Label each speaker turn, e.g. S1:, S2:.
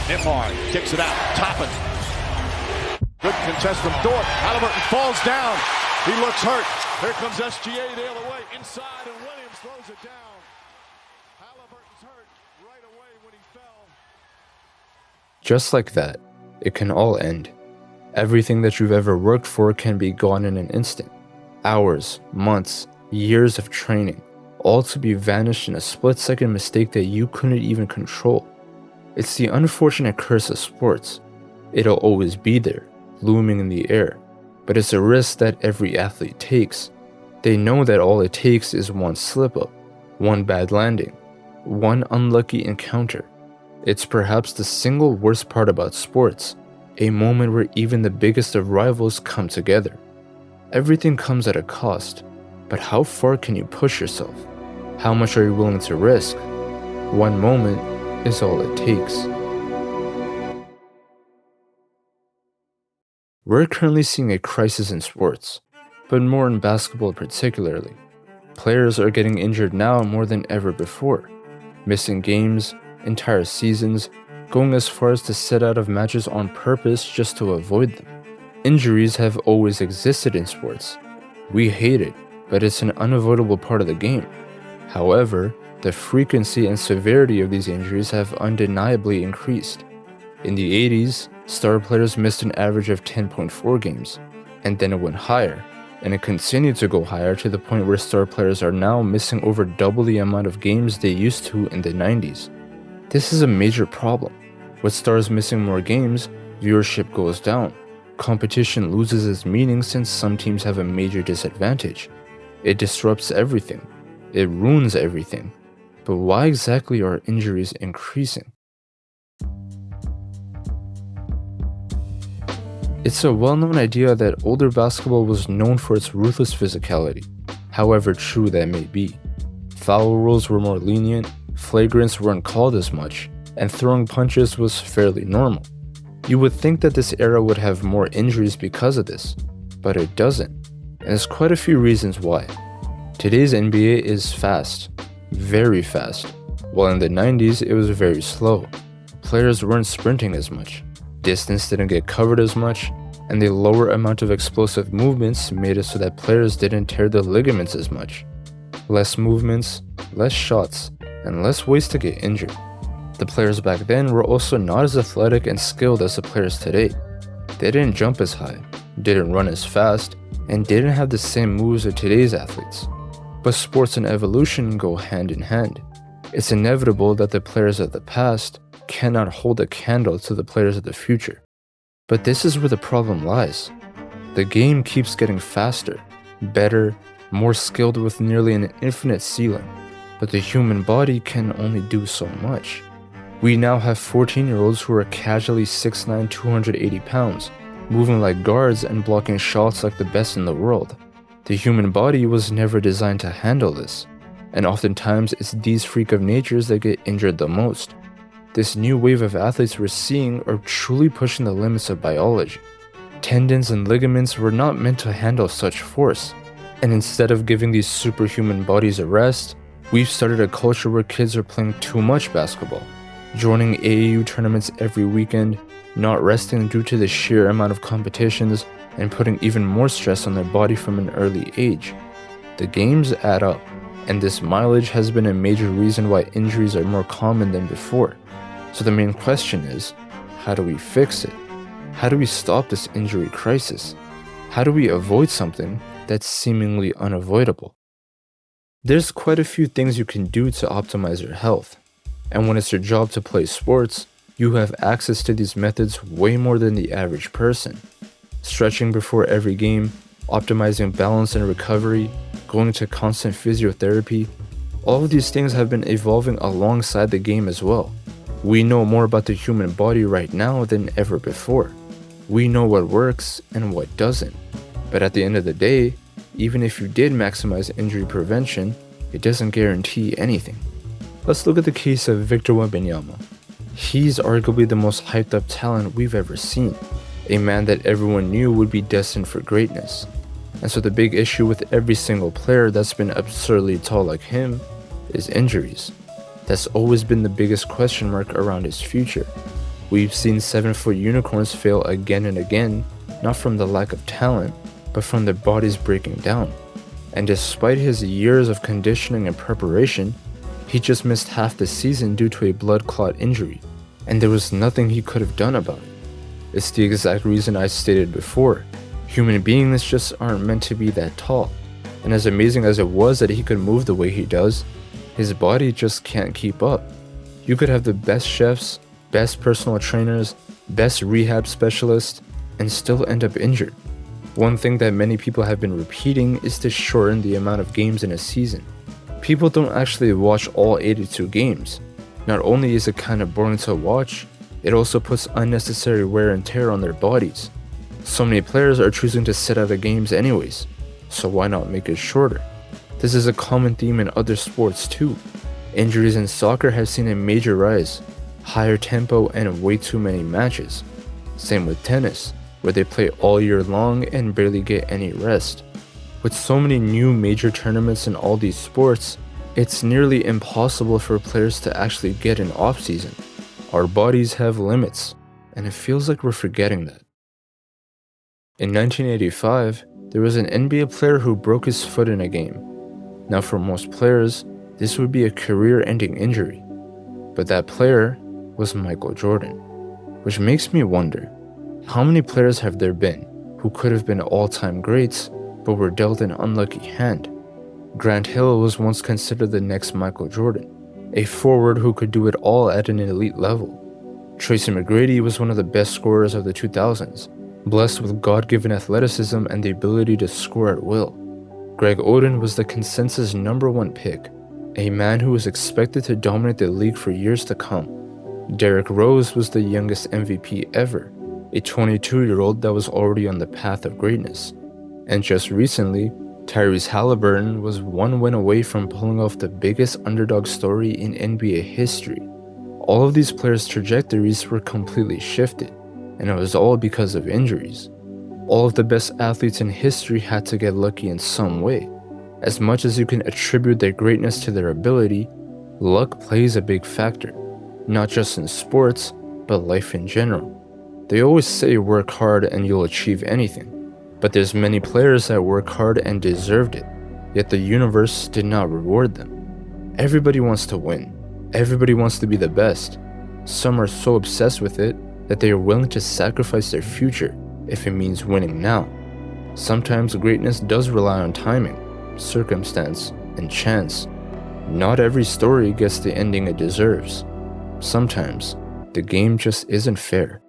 S1: Nembhard kicks it out. Toppin. Good contest from Dort. Halliburton falls down. He looks hurt. Here comes SGA the other way. Inside, and Williams throws it down. Halliburton's hurt right away when he fell.
S2: Just like that, it can all end. Everything that you've ever worked for can be gone in an instant. Hours, months, years of training, all to be vanished in a split-second mistake that you couldn't even control. It's the unfortunate curse of sports. It'll always be there, looming in the air, but it's a risk that every athlete takes. They know that all it takes is one slip-up, one bad landing, one unlucky encounter. It's perhaps the single worst part about sports, a moment where even the biggest of rivals come together. Everything comes at a cost, but how far can you push yourself? How much are you willing to risk? One moment is all it takes. We're currently seeing a crisis in sports, but more in basketball particularly. Players are getting injured now more than ever before, missing games, entire seasons, going as far as to sit out of matches on purpose just to avoid them. Injuries have always existed in sports. We hate it, but it's an unavoidable part of the game. However, the frequency and severity of these injuries have undeniably increased. In the 80s, star players missed an average of 10.4 games, and then it went higher, and it continued to go higher to the point where star players are now missing over double the amount of games they used to in the 90s. This is a major problem. With stars missing more games, viewership goes down. Competition loses its meaning since some teams have a major disadvantage. It disrupts everything. It ruins everything. But why exactly are injuries increasing? It's a well-known idea that older basketball was known for its ruthless physicality, however true that may be. Foul rules were more lenient, flagrants weren't called as much, and throwing punches was fairly normal. You would think that this era would have more injuries because of this, but it doesn't, and there's quite a few reasons why. Today's NBA is fast, very fast, while in the 90s it was very slow. Players weren't sprinting as much, distance didn't get covered as much, and the lower amount of explosive movements made it so that players didn't tear the ligaments as much. Less movements, less shots, and less ways to get injured. The players back then were also not as athletic and skilled as the players today. They didn't jump as high, didn't run as fast, and didn't have the same moves of today's athletes. But sports and evolution go hand in hand. It's inevitable that the players of the past cannot hold a candle to the players of the future. But this is where the problem lies. The game keeps getting faster, better, more skilled with nearly an infinite ceiling, but the human body can only do so much. We now have 14-year-olds who are casually 6'9", 280 pounds, moving like guards and blocking shots like the best in the world. The human body was never designed to handle this, and oftentimes it's these freak of natures that get injured the most. This new wave of athletes we're seeing are truly pushing the limits of biology. Tendons and ligaments were not meant to handle such force, and instead of giving these superhuman bodies a rest, we've started a culture where kids are playing too much basketball, joining AAU tournaments every weekend, not resting due to the sheer amount of competitions, and putting even more stress on their body from an early age. The games add up, and this mileage has been a major reason why injuries are more common than before. So the main question is, how do we fix it? How do we stop this injury crisis? How do we avoid something that's seemingly unavoidable? There's quite a few things you can do to optimize your health. And when it's your job to play sports, you have access to these methods way more than the average person. Stretching before every game, optimizing balance and recovery, going to constant physiotherapy, all of these things have been evolving alongside the game as well. We know more about the human body right now than ever before. We know what works and what doesn't. But at the end of the day, even if you did maximize injury prevention, it doesn't guarantee anything. Let's look at the case of Victor Wembanyama. He's arguably the most hyped up talent we've ever seen, a man that everyone knew would be destined for greatness. And so the big issue with every single player that's been absurdly tall like him is injuries. That's always been the biggest question mark around his future. We've seen 7-foot unicorns fail again and again, not from the lack of talent, but from their bodies breaking down. And despite his years of conditioning and preparation, he just missed half the season due to a blood clot injury, and there was nothing he could have done about it. It's the exact reason I stated before. Human beings just aren't meant to be that tall, and as amazing as it was that he could move the way he does, his body just can't keep up. You could have the best chefs, best personal trainers, best rehab specialists, and still end up injured. One thing that many people have been repeating is to shorten the amount of games in a season. People don't actually watch all 82 games. Not only is it kind of boring to watch, it also puts unnecessary wear and tear on their bodies. So many players are choosing to sit out of games anyways, so why not make it shorter? This is a common theme in other sports too. Injuries in soccer have seen a major rise, higher tempo and way too many matches. Same with tennis, where they play all year long and barely get any rest. With so many new major tournaments in all these sports, it's nearly impossible for players to actually get an off-season. Our bodies have limits, and it feels like we're forgetting that. In 1985, there was an NBA player who broke his foot in a game. Now for most players, this would be a career-ending injury. But that player was Michael Jordan. Which makes me wonder, how many players have there been who could have been all-time greats but were dealt an unlucky hand? Grant Hill was once considered the next Michael Jordan, a forward who could do it all at an elite level. Tracy McGrady was one of the best scorers of the 2000s, blessed with God-given athleticism and the ability to score at will. Greg Oden was the consensus #1 pick, a man who was expected to dominate the league for years to come. Derrick Rose was the youngest MVP ever, a 22-year-old that was already on the path of greatness. And just recently, Tyrese Halliburton was one win away from pulling off the biggest underdog story in NBA history. All of these players' trajectories were completely shifted, and it was all because of injuries. All of the best athletes in history had to get lucky in some way. As much as you can attribute their greatness to their ability, luck plays a big factor, not just in sports, but life in general. They always say work hard and you'll achieve anything, but there's many players that work hard and deserved it, yet the universe did not reward them. Everybody wants to win. Everybody wants to be the best. Some are so obsessed with it that they are willing to sacrifice their future if it means winning now. Sometimes greatness does rely on timing, circumstance, and chance. Not every story gets the ending it deserves. Sometimes, the game just isn't fair.